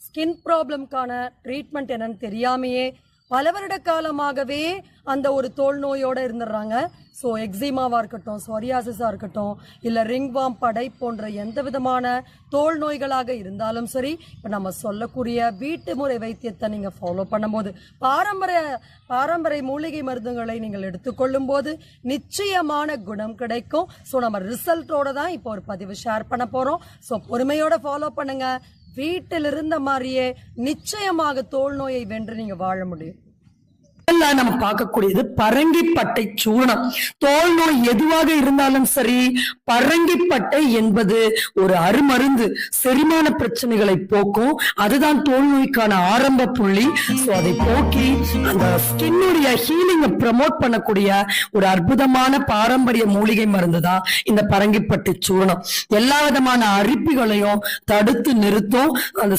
Skin ப்ராப்ளம்கான treatment என்னன்னு தெரியாமையே பல வருட காலமாகவே அந்த ஒரு தோல் நோயோடு இருந்துடுறாங்க. ஸோ எக்ஸிமாவாக இருக்கட்டும், சொரியாசிஸாக இருக்கட்டும், இல்லை ரிங்வாம், படை போன்ற எந்த விதமான தோல் நோய்களாக இருந்தாலும் சரி, இப்போ நம்ம சொல்லக்கூடிய வீட்டு முறை வைத்தியத்தை நீங்கள் ஃபாலோ பண்ணும்போது, பாரம்பரிய மூலிகை மருந்துகளை நீங்கள் எடுத்துக்கொள்ளும் போது நிச்சயமான குணம் கிடைக்கும். ஸோ நம்ம ரிசல்ட்டோட தான் இப்போ ஒரு பதிவு ஷேர் பண்ண போகிறோம். ஸோ பொறுமையோட ஃபாலோ பண்ணுங்க. வீட்டில் இருந்த மாதிரியே நிச்சயமாக தோல் நோயை வென்று நீங்க வாழ முடியும். நம்ம பார்க்கக்கூடியது பரங்கிப்பட்டை சூர்ணம். தோல் நோய் எதுவாக இருந்தாலும் சரி, பரங்கிப்பட்டை என்பது ஒரு அருமருந்து. செரிமான பிரச்சனைகளை போக்கும். அதுதான் தோல் நோய்க்கான ஆரம்ப புள்ளி. சோ அதை போக்கி அந்த ஸ்கின்னுடைய ஹீலிங்கை ப்ரமோட் பண்ணக்கூடிய ஒரு அற்புதமான பாரம்பரிய மூலிகை மருந்து தான் இந்த பரங்கிப்பட்டை சூர்ணம். எல்லா விதமான அரிப்புகளையும் தடுத்து நிறுத்தும். அந்த